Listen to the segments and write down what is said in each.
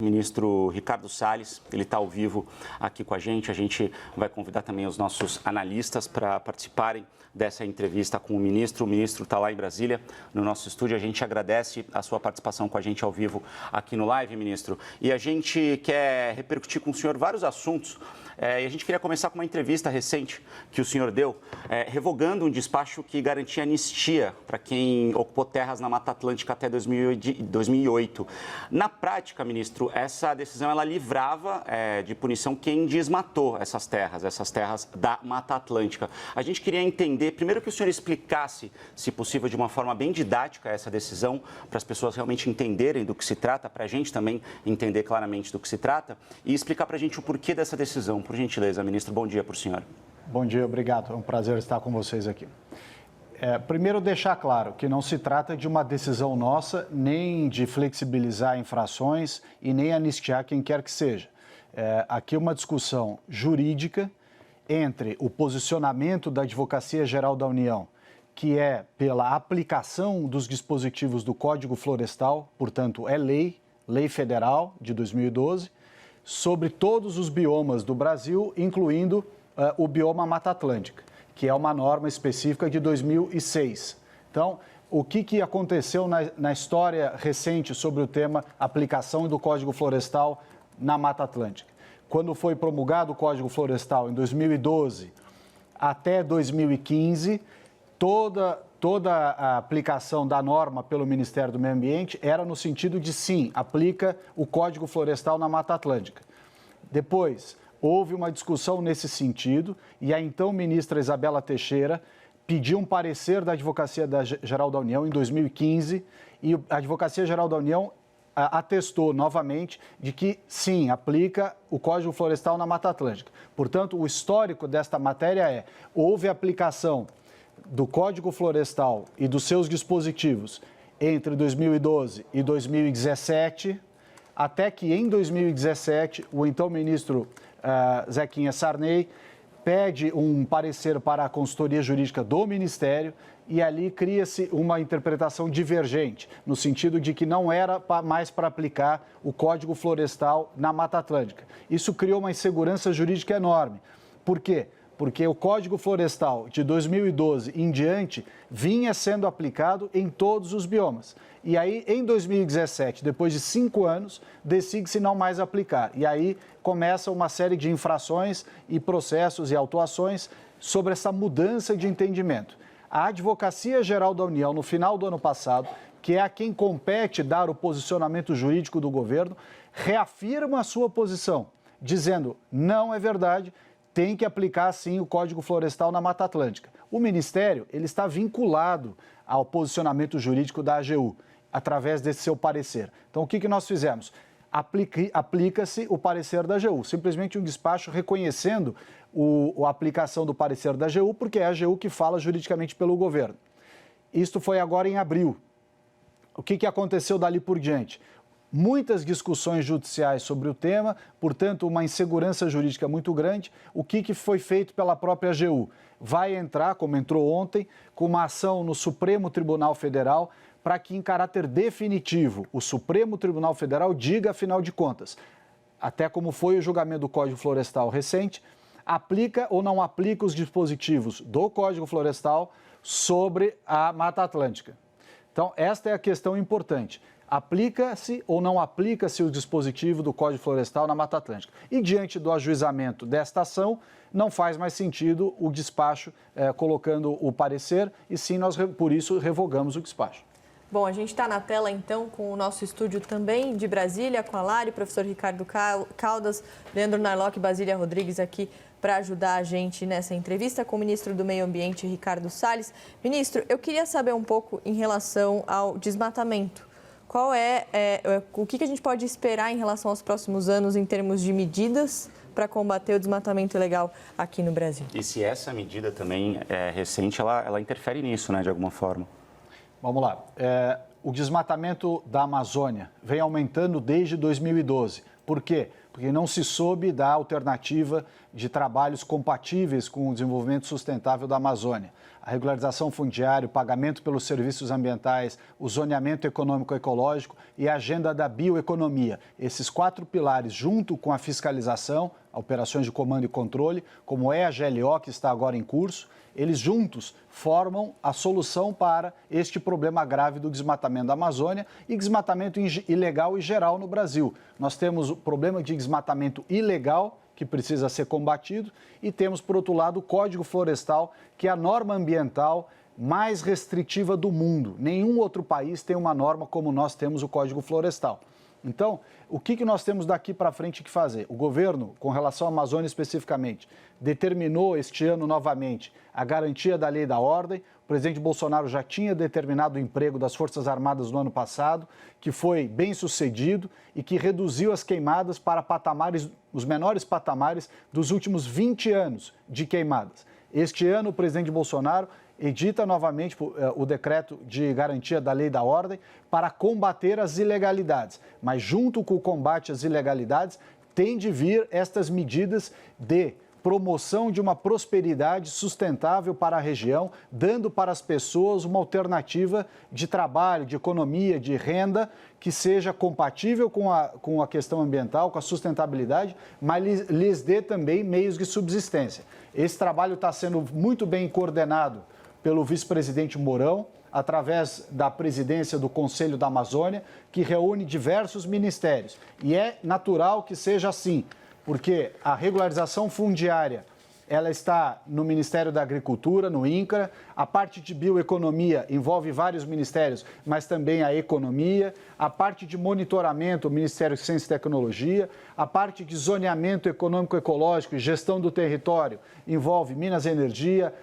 Ministro Ricardo Salles, ele está ao vivo aqui com a gente vai convidar também os nossos analistas para participarem dessa entrevista com o ministro está lá em Brasília, no nosso estúdio, a gente agradece a sua participação com a gente ao vivo aqui no Live, ministro, e a gente quer repercutir com o senhor vários assuntos. E a gente queria começar com uma entrevista recente que o senhor deu, revogando um despacho que garantia anistia para quem ocupou terras na Mata Atlântica até 2008. Na prática, ministro, essa decisão ela livrava de punição quem desmatou essas terras da Mata Atlântica. A gente queria entender, primeiro que o senhor explicasse, se possível, de uma forma bem didática essa decisão, para as pessoas realmente entenderem do que se trata, para a gente também entender claramente do que se trata, e explicar para a gente o porquê dessa decisão. Por gentileza, ministro, bom dia para o senhor. Bom dia, obrigado. É um prazer estar com vocês aqui. Primeiro, deixar claro que não se trata de uma decisão nossa, nem de flexibilizar infrações e nem anistiar quem quer que seja. Aqui é uma discussão jurídica entre o posicionamento da Advocacia Geral da União, que é pela aplicação dos dispositivos do Código Florestal, portanto, é lei federal de 2012, sobre todos os biomas do Brasil, incluindo o bioma Mata Atlântica, que é uma norma específica de 2006. Então, o que aconteceu na história recente sobre o tema aplicação do Código Florestal na Mata Atlântica? Quando foi promulgado o Código Florestal em 2012 até 2015, toda a aplicação da norma pelo Ministério do Meio Ambiente era no sentido de, sim, aplica o Código Florestal na Mata Atlântica. Depois, houve uma discussão nesse sentido e a então ministra Isabela Teixeira pediu um parecer da Advocacia Geral da União em 2015 e a Advocacia Geral da União atestou novamente de que, sim, aplica o Código Florestal na Mata Atlântica. Portanto, o histórico desta matéria houve aplicação do Código Florestal e dos seus dispositivos entre 2012 e 2017, até que em 2017 o então ministro Zequinha Sarney pede um parecer para a consultoria jurídica do Ministério e ali cria-se uma interpretação divergente, no sentido de que não era mais para aplicar o Código Florestal na Mata Atlântica. Isso criou uma insegurança jurídica enorme. Por quê? Porque o Código Florestal de 2012 em diante vinha sendo aplicado em todos os biomas. E aí, em 2017, depois de 5 anos, decide-se não mais aplicar. E aí começa uma série de infrações e processos e autuações sobre essa mudança de entendimento. A Advocacia Geral da União, no final do ano passado, que é a quem compete dar o posicionamento jurídico do governo, reafirma a sua posição, dizendo, não é verdade, tem que aplicar, sim, o Código Florestal na Mata Atlântica. O Ministério ele está vinculado ao posicionamento jurídico da AGU, através desse seu parecer. Então, o que nós fizemos? Aplica-se o parecer da AGU, simplesmente um despacho reconhecendo a aplicação do parecer da AGU, porque é a AGU que fala juridicamente pelo governo. Isto foi agora em abril. O que aconteceu dali por diante? Muitas discussões judiciais sobre o tema, portanto, uma insegurança jurídica muito grande. O que foi feito pela própria AGU? Vai entrar, como entrou ontem, com uma ação no Supremo Tribunal Federal para que, em caráter definitivo, o Supremo Tribunal Federal diga, afinal de contas, até como foi o julgamento do Código Florestal recente, aplica ou não aplica os dispositivos do Código Florestal sobre a Mata Atlântica. Então, esta é a questão importante. Aplica-se ou não aplica-se o dispositivo do Código Florestal na Mata Atlântica? E diante do ajuizamento desta ação, não faz mais sentido o despacho colocando o parecer e sim, nós por isso revogamos o despacho. Bom, a gente está na tela então com o nosso estúdio também de Brasília, com a Lari, professor Ricardo Caldas, Leandro Narlock e Basília Rodrigues aqui para ajudar a gente nessa entrevista com o ministro do Meio Ambiente, Ricardo Salles. Ministro, eu queria saber um pouco em relação ao desmatamento. O que a gente pode esperar em relação aos próximos anos em termos de medidas para combater o desmatamento ilegal aqui no Brasil? E se essa medida também é recente, ela interfere nisso, né, de alguma forma? Vamos lá. O desmatamento da Amazônia vem aumentando desde 2012, Por quê? Porque não se soube da alternativa de trabalhos compatíveis com o desenvolvimento sustentável da Amazônia. A regularização fundiária, o pagamento pelos serviços ambientais, o zoneamento econômico-ecológico e a agenda da bioeconomia. Esses 4 pilares, junto com a fiscalização, operações de comando e controle, como é a GLO, que está agora em curso, eles juntos formam a solução para este problema grave do desmatamento da Amazônia e desmatamento ilegal e geral no Brasil. Nós temos o problema de desmatamento ilegal, que precisa ser combatido, e temos, por outro lado, o Código Florestal, que é a norma ambiental mais restritiva do mundo. Nenhum outro país tem uma norma como nós temos o Código Florestal. Então, o que nós temos daqui para frente que fazer? O governo, com relação à Amazônia especificamente, determinou este ano novamente a garantia da lei da ordem. O presidente Bolsonaro já tinha determinado o emprego das Forças Armadas no ano passado, que foi bem sucedido e que reduziu as queimadas para patamares, os menores patamares dos últimos 20 anos de queimadas. Este ano, o presidente Bolsonaro edita novamente o decreto de garantia da lei da ordem para combater as ilegalidades. Mas junto com o combate às ilegalidades, tem de vir estas medidas de promoção de uma prosperidade sustentável para a região, dando para as pessoas uma alternativa de trabalho, de economia, de renda, que seja compatível com a questão ambiental, com a sustentabilidade, mas lhes dê também meios de subsistência. Esse trabalho está sendo muito bem coordenado pelo vice-presidente Mourão, através da presidência do Conselho da Amazônia, que reúne diversos ministérios. E é natural que seja assim, porque a regularização fundiária, ela está no Ministério da Agricultura, no INCRA. A parte de bioeconomia envolve vários ministérios, mas também a economia. A parte de monitoramento, o Ministério de Ciência e Tecnologia. A parte de zoneamento econômico-ecológico e gestão do território envolve Minas e Energia,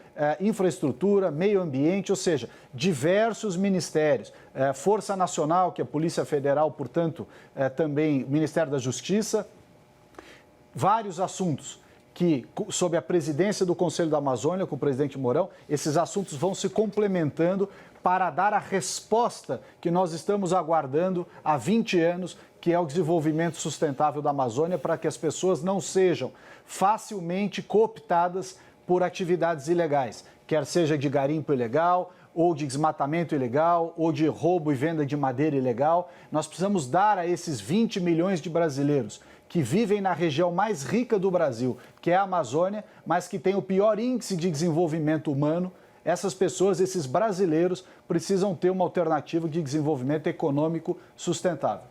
infraestrutura, meio ambiente, ou seja, diversos ministérios. Força Nacional, que é a Polícia Federal, portanto, também Ministério da Justiça. Vários assuntos que, sob a presidência do Conselho da Amazônia, com o presidente Mourão, esses assuntos vão se complementando para dar a resposta que nós estamos aguardando há 20 anos, que é o desenvolvimento sustentável da Amazônia, para que as pessoas não sejam facilmente cooptadas por atividades ilegais, quer seja de garimpo ilegal, ou de desmatamento ilegal, ou de roubo e venda de madeira ilegal. Nós precisamos dar a esses 20 milhões de brasileiros que vivem na região mais rica do Brasil, que é a Amazônia, mas que tem o pior índice de desenvolvimento humano. Essas pessoas, esses brasileiros, precisam ter uma alternativa de desenvolvimento econômico sustentável.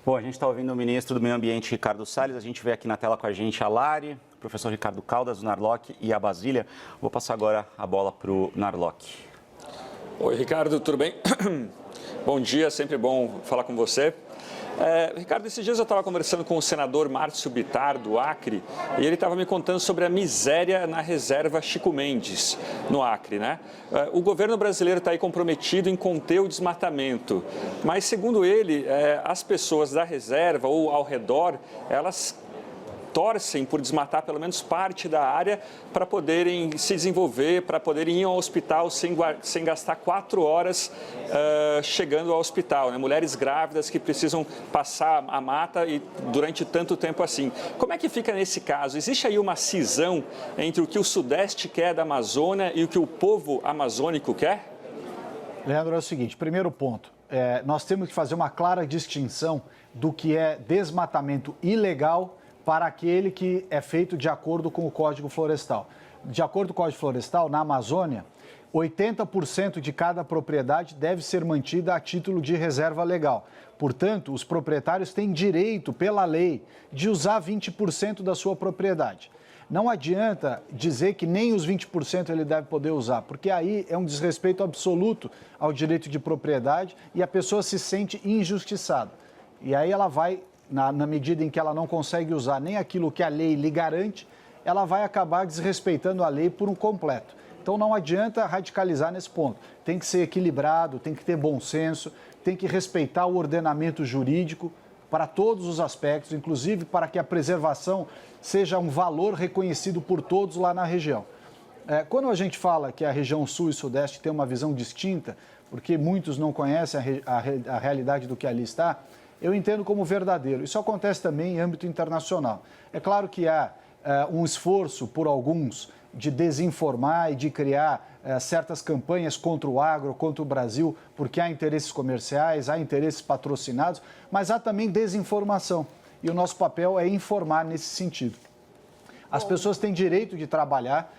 Bom, a gente está ouvindo o ministro do Meio Ambiente, Ricardo Salles. A gente vê aqui na tela com a gente a Lari, o professor Ricardo Caldas, do Narloc e a Basília. Vou passar agora a bola para o Narloc. Oi, Ricardo, tudo bem? Bom dia, sempre bom falar com você. Ricardo, esses dias eu estava conversando com o senador Márcio Bittar, do Acre, e ele estava me contando sobre a miséria na reserva Chico Mendes, no Acre, né? O governo brasileiro está aí comprometido em conter o desmatamento, mas, segundo ele, as pessoas da reserva ou ao redor, elas torcem por desmatar pelo menos parte da área para poderem se desenvolver, para poderem ir ao hospital sem gastar 4 horas chegando ao hospital, né? Mulheres grávidas que precisam passar a mata e durante tanto tempo assim. Como é que fica nesse caso? Existe aí uma cisão entre o que o Sudeste quer da Amazônia e o que o povo amazônico quer? Leandro, é o seguinte, primeiro ponto, nós temos que fazer uma clara distinção do que é desmatamento ilegal para aquele que é feito de acordo com o Código Florestal. De acordo com o Código Florestal, na Amazônia, 80% de cada propriedade deve ser mantida a título de reserva legal. Portanto, os proprietários têm direito, pela lei, de usar 20% da sua propriedade. Não adianta dizer que nem os 20% ele deve poder usar, porque aí é um desrespeito absoluto ao direito de propriedade e a pessoa se sente injustiçada. E aí ela vai, na medida em que ela não consegue usar nem aquilo que a lei lhe garante, ela vai acabar desrespeitando a lei por um completo. Então não adianta radicalizar nesse ponto. Tem que ser equilibrado, tem que ter bom senso, tem que respeitar o ordenamento jurídico para todos os aspectos, inclusive para que a preservação seja um valor reconhecido por todos lá na região. Quando a gente fala que a região sul e sudeste tem uma visão distinta, porque muitos não conhecem a realidade do que ali está, eu entendo como verdadeiro. Isso acontece também em âmbito internacional. É claro que há um esforço por alguns de desinformar e de criar certas campanhas contra o agro, contra o Brasil, porque há interesses comerciais, há interesses patrocinados, mas há também desinformação. E o nosso papel é informar nesse sentido. As pessoas têm direito de trabalhar.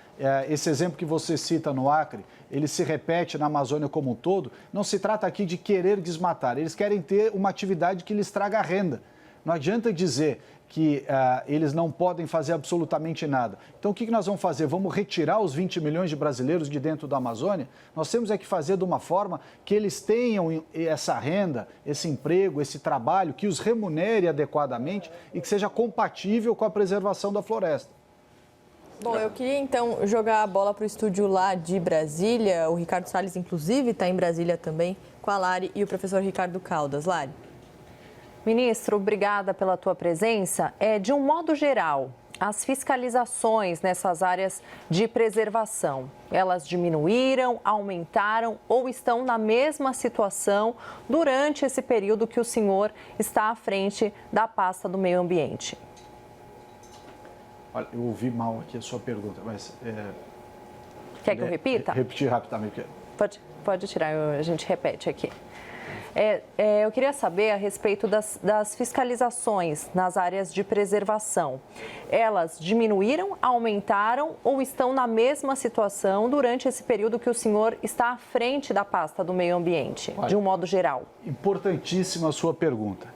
Esse exemplo que você cita no Acre, ele se repete na Amazônia como um todo. Não se trata aqui de querer desmatar, eles querem ter uma atividade que lhes traga renda. Não adianta dizer que eles não podem fazer absolutamente nada. Então, o que nós vamos fazer? Vamos retirar os 20 milhões de brasileiros de dentro da Amazônia? Nós temos que fazer de uma forma que eles tenham essa renda, esse emprego, esse trabalho, que os remunere adequadamente e que seja compatível com a preservação da floresta. Bom, eu queria então jogar a bola para o estúdio lá de Brasília. O Ricardo Salles, inclusive, está em Brasília também, com a Lari e o professor Ricardo Caldas. Lari. Ministro, obrigada pela tua presença. De um modo geral, as fiscalizações nessas áreas de preservação, elas diminuíram, aumentaram ou estão na mesma situação durante esse período que o senhor está à frente da pasta do meio ambiente? Olha, eu ouvi mal aqui a sua pergunta, mas... Quer que eu repita? Repetir rapidamente. Pode tirar, a gente repete aqui. Eu queria saber a respeito das fiscalizações nas áreas de preservação. Elas diminuíram, aumentaram ou estão na mesma situação durante esse período que o senhor está à frente da pasta do meio ambiente, de um modo geral? Importantíssima a sua pergunta.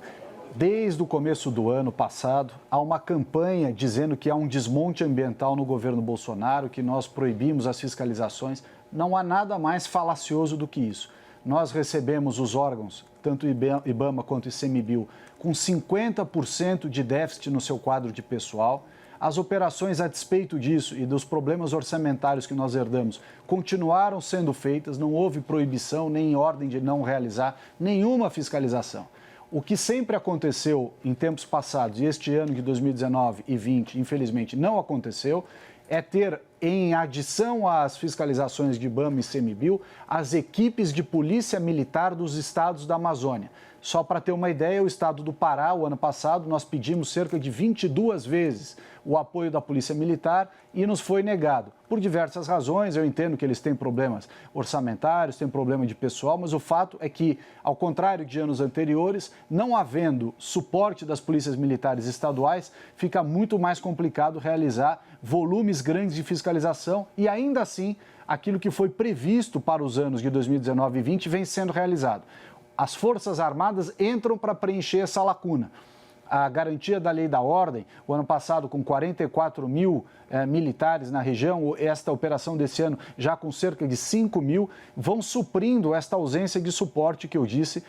Desde o começo do ano passado, há uma campanha dizendo que há um desmonte ambiental no governo Bolsonaro, que nós proibimos as fiscalizações. Não há nada mais falacioso do que isso. Nós recebemos os órgãos, tanto o IBAMA quanto o ICMBio, com 50% de déficit no seu quadro de pessoal. As operações, a despeito disso e dos problemas orçamentários que nós herdamos, continuaram sendo feitas, não houve proibição nem ordem de não realizar nenhuma fiscalização. O que sempre aconteceu em tempos passados, e este ano de 2019 e 2020, infelizmente, não aconteceu, é ter, em adição às fiscalizações de IBAMA e ICMBio, as equipes de polícia militar dos estados da Amazônia. Só para ter uma ideia, o estado do Pará, o ano passado, nós pedimos cerca de 22 vezes o apoio da Polícia Militar e nos foi negado. Por diversas razões, eu entendo que eles têm problemas orçamentários, têm problema de pessoal, mas o fato é que, ao contrário de anos anteriores, não havendo suporte das polícias militares estaduais, fica muito mais complicado realizar volumes grandes de fiscalização e, ainda assim, aquilo que foi previsto para os anos de 2019 e 2020 vem sendo realizado. As Forças Armadas entram para preencher essa lacuna. A garantia da lei da ordem, o ano passado com 44 mil militares na região, esta operação desse ano já com cerca de 5 mil, vão suprindo esta ausência de suporte que eu disse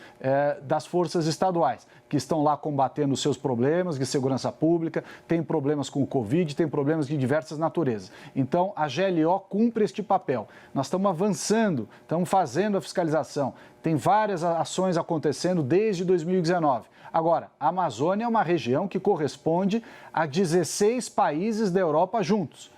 das forças estaduais, que estão lá combatendo os seus problemas de segurança pública, tem problemas com o Covid, tem problemas de diversas naturezas. Então, a GLO cumpre este papel. Nós estamos avançando, estamos fazendo a fiscalização, tem várias ações acontecendo desde 2019. Agora, a Amazônia é uma região que corresponde a 16 países da Europa juntos.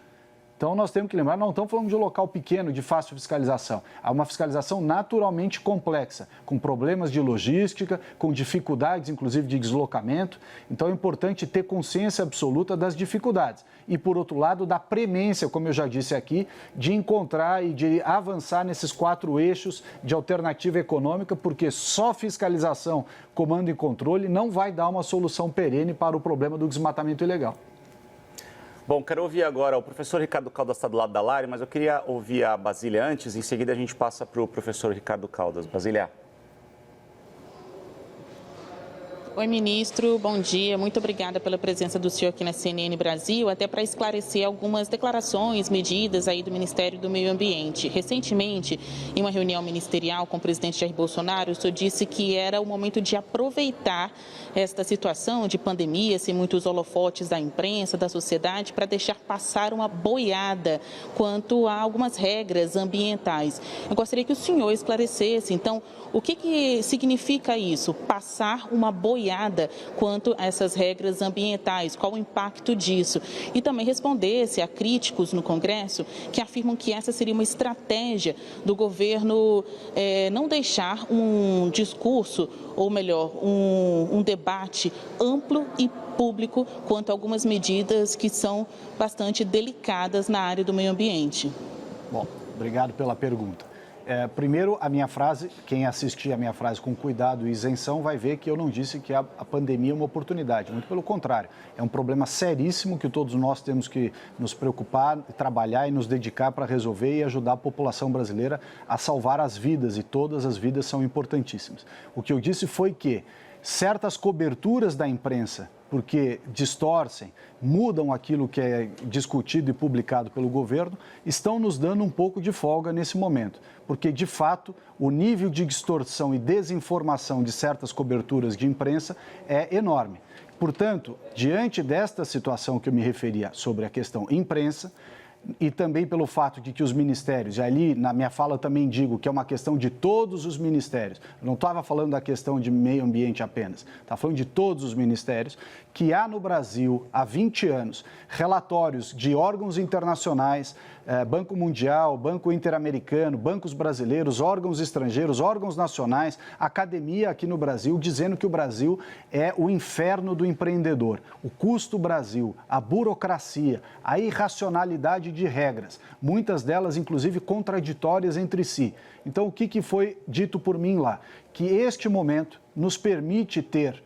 Então, nós temos que lembrar, não estamos falando de um local pequeno, de fácil fiscalização. Há uma fiscalização naturalmente complexa, com problemas de logística, com dificuldades, inclusive, de deslocamento. Então, é importante ter consciência absoluta das dificuldades. E, por outro lado, da premência, como eu já disse aqui, de encontrar e de avançar nesses 4 eixos de alternativa econômica, porque só fiscalização, comando e controle não vai dar uma solução perene para o problema do desmatamento ilegal. Bom, quero ouvir agora, o professor Ricardo Caldas está do lado da Lari, mas eu queria ouvir a Basília antes, em seguida a gente passa para o professor Ricardo Caldas. Basília. Oi, ministro, bom dia. Muito obrigada pela presença do senhor aqui na CNN Brasil, até para esclarecer algumas declarações, medidas aí do Ministério do Meio Ambiente. Recentemente, em uma reunião ministerial com o presidente Jair Bolsonaro, o senhor disse que era o momento de aproveitar esta situação de pandemia, sem muitos holofotes da imprensa, da sociedade, para deixar passar uma boiada quanto a algumas regras ambientais. Eu gostaria que o senhor esclarecesse, então, o que significa isso, passar uma boiada boiada quanto a essas regras ambientais, qual o impacto disso. E também respondesse a críticos no Congresso que afirmam que essa seria uma estratégia do governo não deixar um discurso, ou melhor, um debate amplo e público quanto a algumas medidas que são bastante delicadas na área do meio ambiente. Bom, obrigado pela pergunta. Primeiro, a minha frase, quem assistir a minha frase com cuidado e isenção vai ver que eu não disse que a pandemia é uma oportunidade, muito pelo contrário. É um problema seríssimo que todos nós temos que nos preocupar, trabalhar e nos dedicar para resolver e ajudar a população brasileira a salvar as vidas, e todas as vidas são importantíssimas. O que eu disse foi que certas coberturas da imprensa, porque distorcem, mudam aquilo que é discutido e publicado pelo governo, estão nos dando um pouco de folga nesse momento. Porque, de fato, o nível de distorção e desinformação de certas coberturas de imprensa é enorme. Portanto, diante desta situação que eu me referia sobre a questão imprensa, e também pelo fato de que os ministérios, e ali na minha fala eu também digo que é uma questão de todos os ministérios, eu não estava falando da questão de meio ambiente apenas, estava falando de todos os ministérios, que há no Brasil, há 20 anos, relatórios de órgãos internacionais, Banco Mundial, Banco Interamericano, bancos brasileiros, órgãos estrangeiros, órgãos nacionais, academia aqui no Brasil, dizendo que o Brasil é o inferno do empreendedor. O custo Brasil, a burocracia, a irracionalidade de regras, muitas delas, inclusive, contraditórias entre si. Então, o que foi dito por mim lá? Que este momento nos permite ter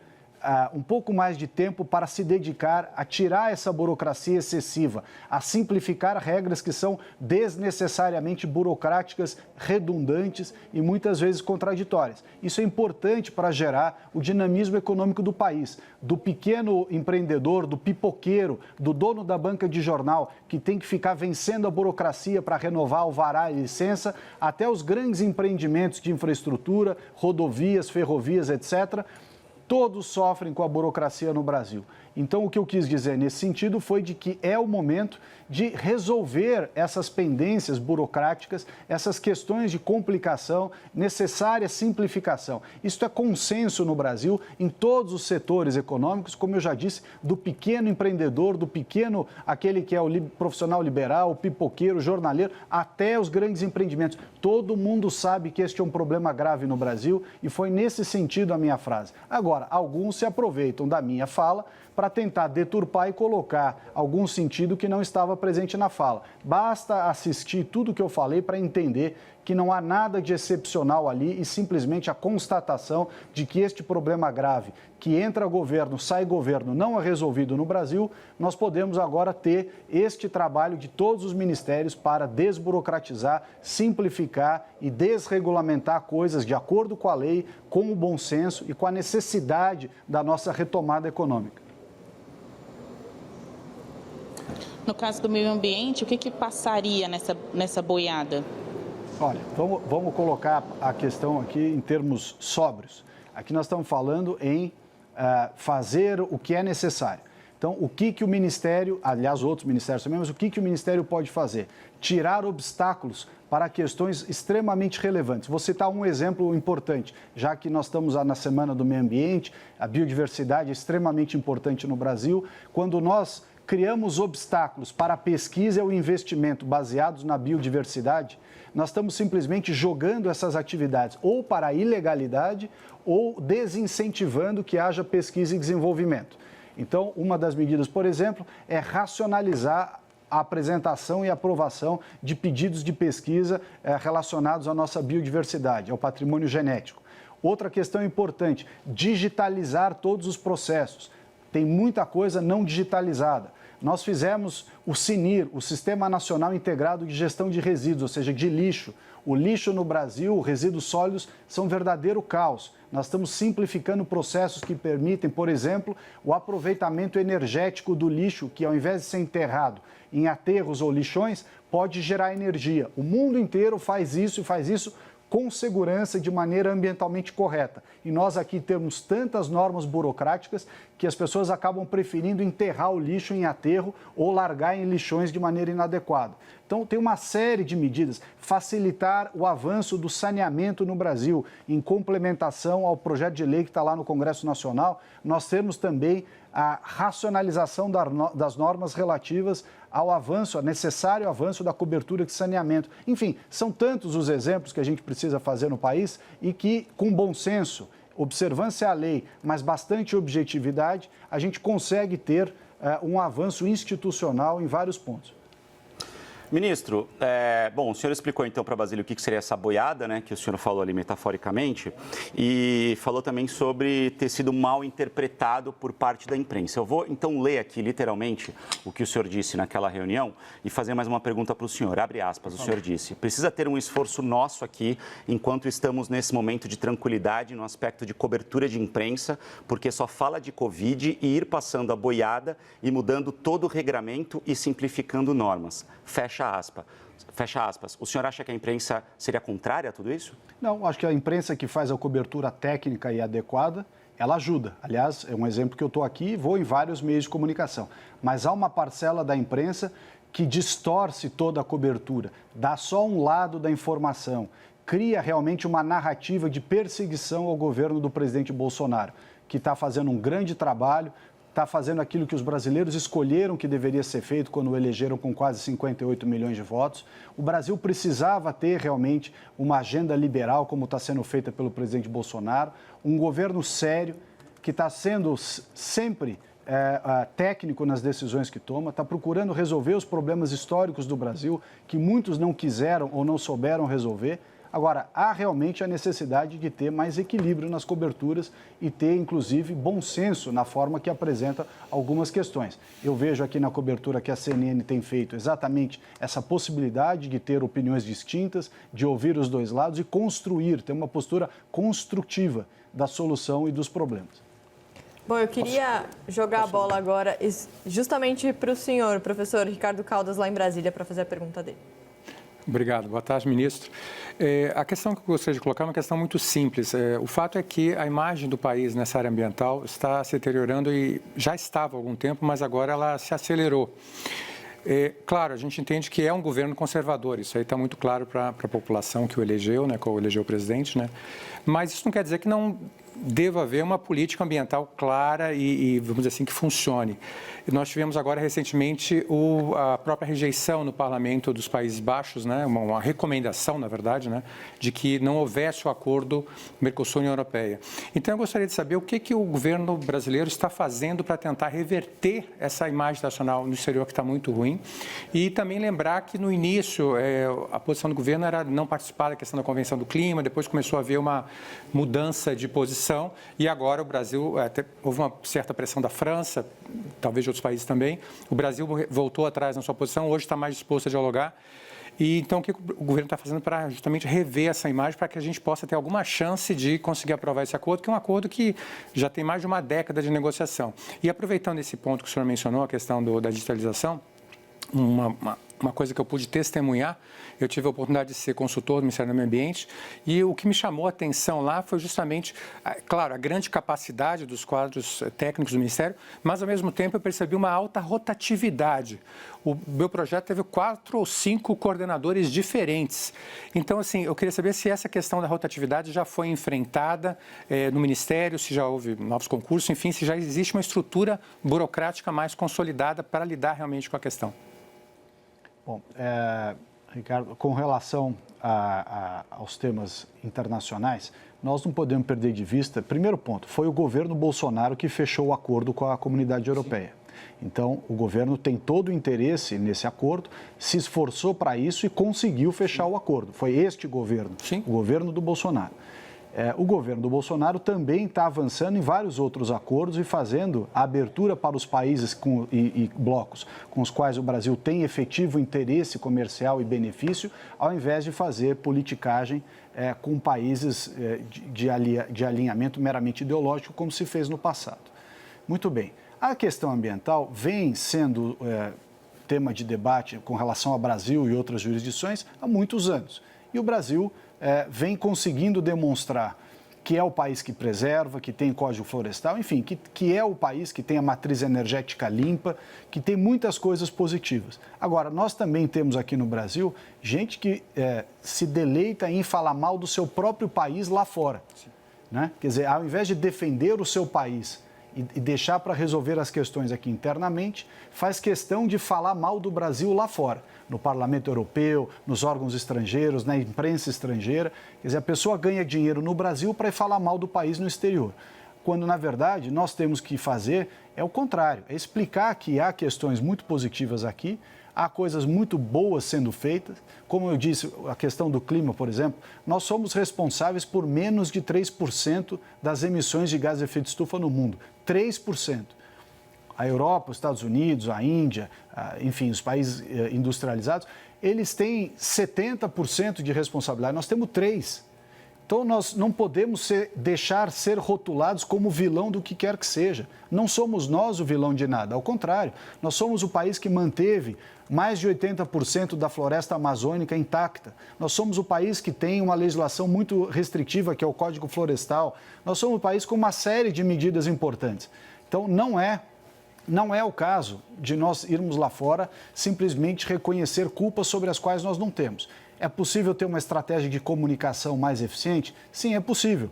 um pouco mais de tempo para se dedicar a tirar essa burocracia excessiva, a simplificar regras que são desnecessariamente burocráticas, redundantes e muitas vezes contraditórias. Isso é importante para gerar o dinamismo econômico do país, do pequeno empreendedor, do pipoqueiro, do dono da banca de jornal, que tem que ficar vencendo a burocracia para renovar alvará e licença, até os grandes empreendimentos de infraestrutura, rodovias, ferrovias, etc., todos sofrem com a burocracia no Brasil. Então, o que eu quis dizer nesse sentido foi de que é o momento de resolver essas pendências burocráticas, essas questões de complicação, necessária simplificação. Isso é consenso no Brasil, em todos os setores econômicos, como eu já disse, do pequeno empreendedor, do pequeno, aquele que é o profissional liberal, o pipoqueiro, o jornaleiro, até os grandes empreendimentos. Todo mundo sabe que este é um problema grave no Brasil e foi nesse sentido a minha frase. Agora, alguns se aproveitam da minha fala para tentar deturpar e colocar algum sentido que não estava presente na fala. Basta assistir tudo o que eu falei para entender que não há nada de excepcional ali e simplesmente a constatação de que este problema grave, que entra governo, sai governo, não é resolvido no Brasil, nós podemos agora ter este trabalho de todos os ministérios para desburocratizar, simplificar e desregulamentar coisas de acordo com a lei, com o bom senso e com a necessidade da nossa retomada econômica. No caso do meio ambiente, o que passaria nessa boiada? Olha, vamos colocar a questão aqui em termos sóbrios. Aqui nós estamos falando em fazer o que é necessário. Então, o que o Ministério, aliás, outros ministérios também, mas o que o Ministério pode fazer? Tirar obstáculos para questões extremamente relevantes. Vou citar um exemplo importante, já que nós estamos na Semana do Meio Ambiente, a biodiversidade é extremamente importante no Brasil. Quando nós criamos obstáculos para a pesquisa e o investimento baseados na biodiversidade, nós estamos simplesmente jogando essas atividades ou para a ilegalidade ou desincentivando que haja pesquisa e desenvolvimento. Então, uma das medidas, por exemplo, é racionalizar a apresentação e aprovação de pedidos de pesquisa relacionados à nossa biodiversidade, ao patrimônio genético. Outra questão importante, digitalizar todos os processos. Tem muita coisa não digitalizada. Nós fizemos o SINIR, o Sistema Nacional Integrado de Gestão de Resíduos, ou seja, de lixo. O lixo no Brasil, resíduos sólidos, são um verdadeiro caos. Nós estamos simplificando processos que permitem, por exemplo, o aproveitamento energético do lixo, que ao invés de ser enterrado em aterros ou lixões, pode gerar energia. O mundo inteiro faz isso e faz isso com segurança, de maneira ambientalmente correta. E nós aqui temos tantas normas burocráticas que as pessoas acabam preferindo enterrar o lixo em aterro ou largar em lixões de maneira inadequada. Então, tem uma série de medidas. Facilitar o avanço do saneamento no Brasil, em complementação ao projeto de lei que está lá no Congresso Nacional. Nós temos também a racionalização das normas relativas ao avanço, ao necessário avanço da cobertura de saneamento. Enfim, são tantos os exemplos que a gente precisa fazer no país e que, com bom senso, observância à lei, mas bastante objetividade, a gente consegue ter um avanço institucional em vários pontos. Ministro, o senhor explicou então para Basílio o que seria essa boiada, né, que o senhor falou ali metaforicamente, e falou também sobre ter sido mal interpretado por parte da imprensa. Eu vou então ler aqui literalmente o que o senhor disse naquela reunião e fazer mais uma pergunta para o senhor. Abre aspas, o senhor disse: precisa ter um esforço nosso aqui, enquanto estamos nesse momento de tranquilidade no aspecto de cobertura de imprensa, porque só fala de Covid e ir passando a boiada e mudando todo o regramento e simplificando normas. Fecha aspas. O senhor acha que a imprensa seria contrária a tudo isso? Não, acho que a imprensa que faz a cobertura técnica e adequada, ela ajuda. Aliás, é um exemplo que eu estou aqui e vou em vários meios de comunicação. Mas há uma parcela da imprensa que distorce toda a cobertura, dá só um lado da informação, cria realmente uma narrativa de perseguição ao governo do presidente Bolsonaro, que está fazendo um grande trabalho, está fazendo aquilo que os brasileiros escolheram que deveria ser feito quando o elegeram com quase 58 milhões de votos. O Brasil precisava ter realmente uma agenda liberal, como está sendo feita pelo presidente Bolsonaro, um governo sério, que está sendo sempre técnico nas decisões que toma, está procurando resolver os problemas históricos do Brasil, que muitos não quiseram ou não souberam resolver. Agora, há realmente a necessidade de ter mais equilíbrio nas coberturas e ter, inclusive, bom senso na forma que apresenta algumas questões. Eu vejo aqui na cobertura que a CNN tem feito exatamente essa possibilidade de ter opiniões distintas, de ouvir os dois lados e construir, ter uma postura construtiva da solução e dos problemas. Bom, eu queria jogar a bola agora justamente para o senhor, professor Ricardo Caldas, lá em Brasília, para fazer a pergunta dele. Obrigado. Boa tarde, ministro. A questão que eu gostaria de colocar é uma questão muito simples. O fato é que a imagem do país nessa área ambiental está se deteriorando e já estava há algum tempo, mas agora ela se acelerou. Claro, a gente entende que é um governo conservador, isso aí está muito claro para a população que o elegeu, né, que elegeu o presidente, né? Mas isso não quer dizer que não deva haver uma política ambiental clara e vamos dizer assim, que funcione. Nós tivemos agora recentemente a própria rejeição no Parlamento dos Países Baixos, né, uma recomendação, na verdade, né, de que não houvesse o acordo Mercosul-União Europeia. Então, eu gostaria de saber o que o governo brasileiro está fazendo para tentar reverter essa imagem nacional no exterior que está muito ruim e também lembrar que no início a posição do governo era não participar da questão da Convenção do Clima, depois começou a haver uma mudança de posição e agora o Brasil, houve uma certa pressão da França, talvez de outros países também, o Brasil voltou atrás na sua posição, hoje está mais disposto a dialogar. E então, o que o governo está fazendo para justamente rever essa imagem para que a gente possa ter alguma chance de conseguir aprovar esse acordo, que é um acordo que já tem mais de uma década de negociação. E aproveitando esse ponto que o senhor mencionou, a questão da digitalização, uma coisa que eu pude testemunhar, eu tive a oportunidade de ser consultor do Ministério do Meio Ambiente e o que me chamou a atenção lá foi justamente, claro, a grande capacidade dos quadros técnicos do Ministério, mas ao mesmo tempo eu percebi uma alta rotatividade. O meu projeto teve 4 ou 5 coordenadores diferentes. Então, assim, eu queria saber se essa questão da rotatividade já foi enfrentada no Ministério, se já houve novos concursos, enfim, se já existe uma estrutura burocrática mais consolidada para lidar realmente com a questão. Bom, Ricardo, com relação aos temas internacionais, nós não podemos perder de vista, primeiro ponto, foi o governo Bolsonaro que fechou o acordo com a comunidade europeia. Então, o governo tem todo o interesse nesse acordo, se esforçou para isso e conseguiu fechar o acordo. Foi este governo, o governo do Bolsonaro. O governo do Bolsonaro também está avançando em vários outros acordos e fazendo a abertura para os países e blocos com os quais o Brasil tem efetivo interesse comercial e benefício, ao invés de fazer politicagem com países de alinhamento meramente ideológico, como se fez no passado. Muito bem. A questão ambiental vem sendo tema de debate com relação ao Brasil e outras jurisdições há muitos anos. E o Brasil vem conseguindo demonstrar que é o país que preserva, que tem código florestal, enfim, que é o país que tem a matriz energética limpa, que tem muitas coisas positivas. Agora, nós também temos aqui no Brasil gente que se deleita em falar mal do seu próprio país lá fora. Né? Quer dizer, ao invés de defender o seu país e deixar para resolver as questões aqui internamente, faz questão de falar mal do Brasil lá fora, no Parlamento Europeu, nos órgãos estrangeiros, na imprensa estrangeira. Quer dizer, a pessoa ganha dinheiro no Brasil para falar mal do país no exterior. Quando, na verdade, nós temos que fazer é o contrário, é explicar que há questões muito positivas aqui, há coisas muito boas sendo feitas. Como eu disse, a questão do clima, por exemplo, nós somos responsáveis por menos de 3% das emissões de gás de efeito de estufa no mundo. 3%. A Europa, os Estados Unidos, a Índia, enfim, os países industrializados, eles têm 70% de responsabilidade, nós temos 3%. Então, nós não podemos deixar ser rotulados como vilão do que quer que seja. Não somos nós o vilão de nada, ao contrário, nós somos o país que manteve mais de 80% da floresta amazônica intacta. Nós somos o país que tem uma legislação muito restritiva, que é o Código Florestal. Nós somos o país com uma série de medidas importantes. Então, não é o caso de nós irmos lá fora simplesmente reconhecer culpas sobre as quais nós não temos. É possível ter uma estratégia de comunicação mais eficiente? Sim, é possível.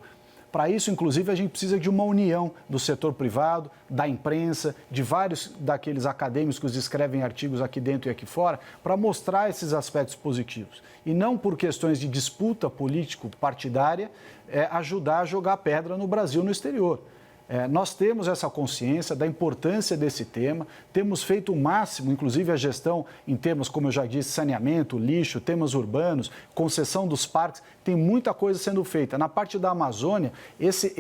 Para isso, inclusive, a gente precisa de uma união do setor privado, da imprensa, de vários daqueles acadêmicos que escrevem artigos aqui dentro e aqui fora, para mostrar esses aspectos positivos. E não por questões de disputa político-partidária, ajudar a jogar pedra no Brasil no exterior. Nós temos essa consciência da importância desse tema, temos feito o máximo, inclusive a gestão em temas, como eu já disse, saneamento, lixo, temas urbanos, concessão dos parques, tem muita coisa sendo feita. Na parte da Amazônia, esse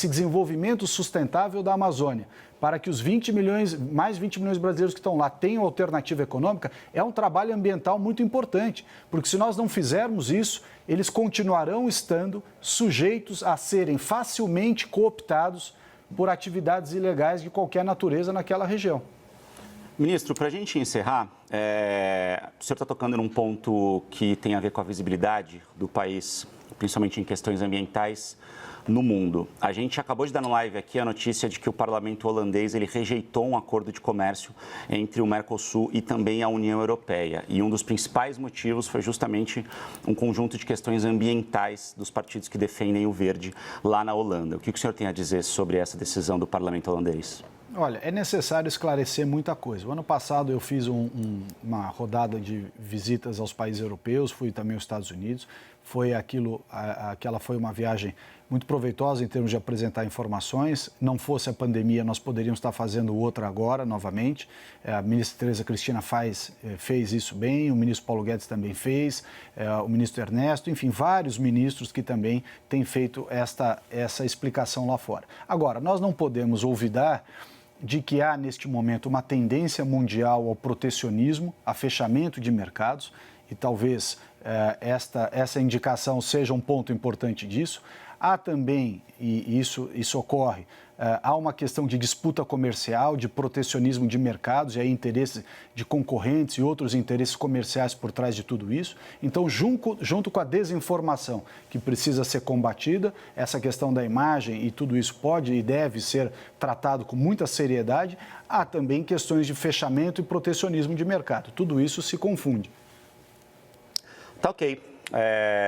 desenvolvimento sustentável da Amazônia, para que os mais 20 milhões de brasileiros que estão lá tenham alternativa econômica, é um trabalho ambiental muito importante, porque se nós não fizermos isso, eles continuarão estando sujeitos a serem facilmente cooptados por atividades ilegais de qualquer natureza naquela região. Ministro, para a gente encerrar, o senhor está tocando num ponto que tem a ver com a visibilidade do país, principalmente em questões ambientais, no mundo. A gente acabou de dar no live aqui a notícia de que o parlamento holandês ele rejeitou um acordo de comércio entre o Mercosul e também a União Europeia. E um dos principais motivos foi justamente um conjunto de questões ambientais dos partidos que defendem o verde lá na Holanda. O que o senhor tem a dizer sobre essa decisão do parlamento holandês? Olha, é necessário esclarecer muita coisa. O ano passado eu fiz uma rodada de visitas aos países europeus, fui também aos Estados Unidos. Aquela foi uma viagem muito proveitosa em termos de apresentar informações. Não fosse a pandemia, nós poderíamos estar fazendo outra agora, novamente. A ministra Tereza Cristina fez isso bem, o ministro Paulo Guedes também fez, o ministro Ernesto, enfim, vários ministros que também têm feito essa explicação lá fora. Agora, nós não podemos olvidar de que há, neste momento, uma tendência mundial ao protecionismo, a fechamento de mercados, e talvez essa indicação seja um ponto importante disso. Há também, e isso ocorre, há uma questão de disputa comercial, de protecionismo de mercados, e aí interesses de concorrentes e outros interesses comerciais por trás de tudo isso. Então, junto com a desinformação que precisa ser combatida, essa questão da imagem e tudo isso pode e deve ser tratado com muita seriedade, há também questões de fechamento e protecionismo de mercado. Tudo isso se confunde. Tá ok.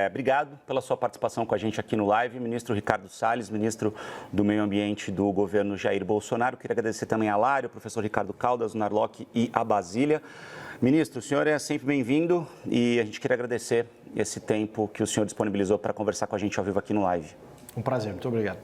Obrigado pela sua participação com a gente aqui no live, ministro Ricardo Salles, ministro do Meio Ambiente do governo Jair Bolsonaro. Queria agradecer também a Lário, o professor Ricardo Caldas, o Narlock e a Basília. Ministro, o senhor é sempre bem-vindo e a gente queria agradecer esse tempo que o senhor disponibilizou para conversar com a gente ao vivo aqui no live. Um prazer, muito obrigado.